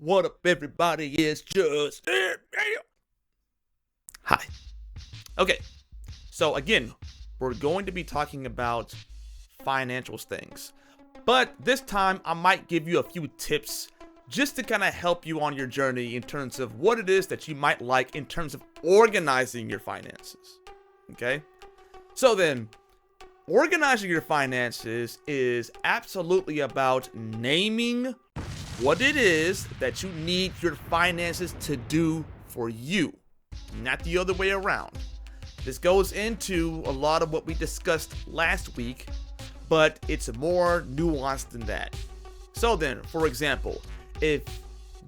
What up, everybody? It's just hi. Okay, so again, we're going to be talking about financial things, but this time I might give you a few tips just to kind of help you on your journey in terms of what it is that you might like in terms of organizing your finances. Okay, so then organizing your finances is absolutely about naming what it is that you need your finances to do for you, not the other way around. This goes into a lot of what we discussed last week, but it's more nuanced than that. So then, for example, if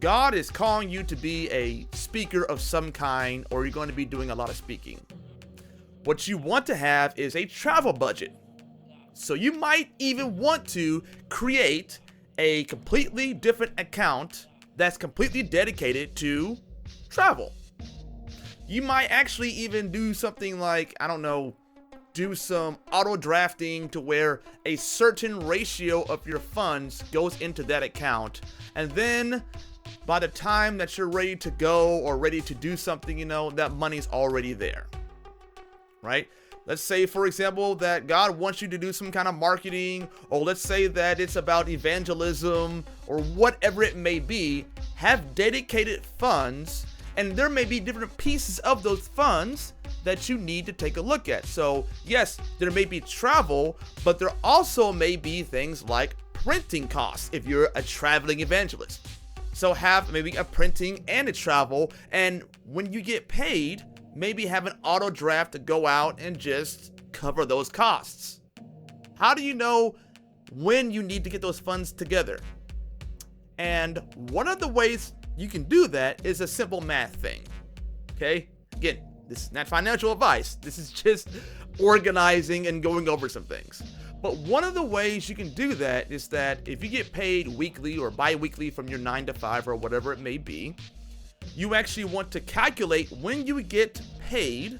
God is calling you to be a speaker of some kind, or you're going to be doing a lot of speaking, what you want to have is a travel budget. So you might even want to create a completely different account that's completely dedicated to travel. You might actually even do something like, I don't know, do some auto drafting to where a certain ratio of your funds goes into that account. And then by the time that you're ready to go or ready to do something, that money's already there, right? Let's say, for example, that God wants you to do some kind of marketing, or let's say that it's about evangelism or whatever it may be. Have dedicated funds, and there may be different pieces of those funds that you need to take a look at. So yes, there may be travel, but there also may be things like printing costs if you're a traveling evangelist. So have maybe a printing and a travel, and when you get paid, maybe have an auto draft to go out and just cover those costs. How do you know when you need to get those funds together? And one of the ways you can do that is a simple math thing. Okay? Again, this is not financial advice. This is just organizing and going over some things. But one of the ways you can do that is that if you get paid weekly or bi-weekly from your 9 to 5 or whatever it may be, you actually want to calculate when you get paid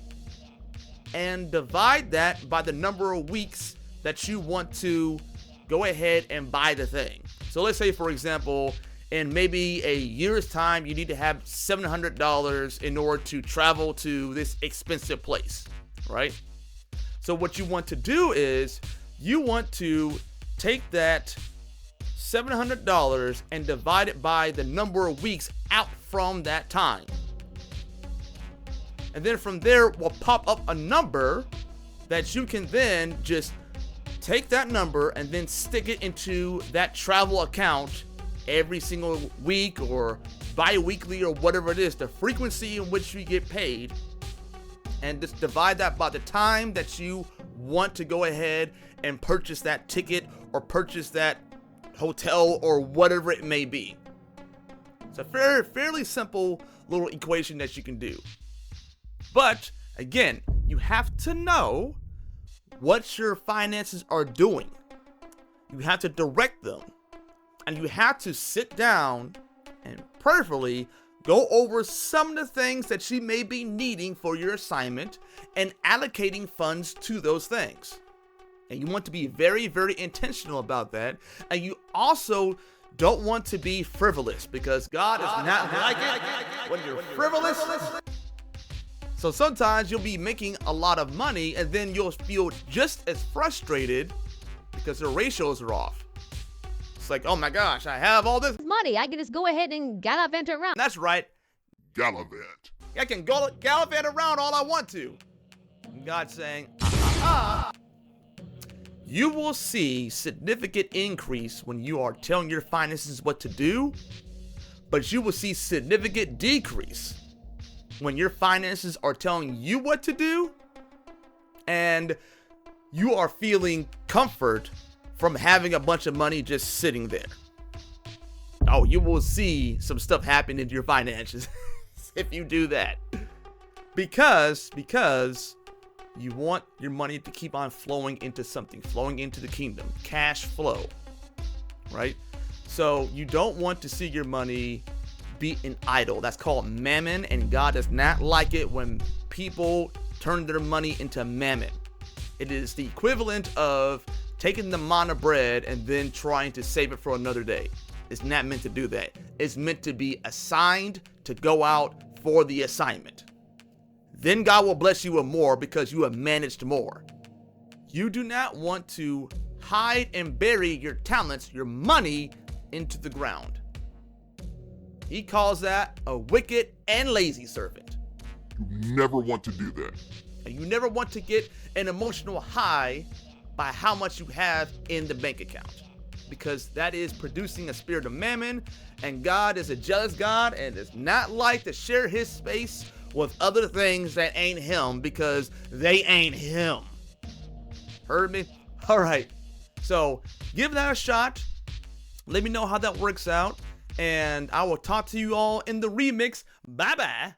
and divide that by the number of weeks that you want to go ahead and buy the thing. So let's say, for example, in maybe a year's time, you need to have $700 in order to travel to this expensive place, right? So what you want to do is you want to take that $700 and divide it by the number of weeks out from that time. And then from there will pop up a number that you can then just take that number and then stick it into that travel account every single week or bi-weekly or whatever it is, the frequency in which you get paid, and just divide that by the time that you want to go ahead and purchase that ticket or purchase that hotel or whatever it may be. It's a fairly simple little equation that you can do. But again, you have to know what your finances are doing. You have to direct them. And you have to sit down and prayerfully go over some of the things that you may be needing for your assignment and allocating funds to those things. And you want to be very, very intentional about that. And you also don't want to be frivolous, because God is not like it when you're frivolous. So sometimes you'll be making a lot of money and then you'll feel just as frustrated because the ratios are off. It's like, oh my gosh, I have all this money. I can just go ahead and gallivant around. That's right. Gallivant. I can go gallivant around all I want to. And God's saying, You will see significant increase when you are telling your finances what to do, but you will see significant decrease when your finances are telling you what to do and you are feeling comfort from having a bunch of money just sitting there. Oh, you will see some stuff happen in your finances if you do that. Because you want your money to keep on flowing into something, flowing into the kingdom, cash flow, right? So you don't want to see your money be an idol. That's called mammon, and God does not like it when people turn their money into mammon. It is the equivalent of taking the manna bread and then trying to save it for another day. It's not meant to do that. It's meant to be assigned to go out for the assignment. Then God will bless you with more because you have managed more. You do not want to hide and bury your talents, your money, into the ground. He calls that a wicked and lazy servant. You never want to do that. And you never want to get an emotional high by how much you have in the bank account, because that is producing a spirit of mammon, and God is a jealous God and does not like to share his space with other things that ain't him, because they ain't him. Heard me? All right. So give that a shot. Let me know how that works out, and I will talk to you all in the remix. Bye-bye.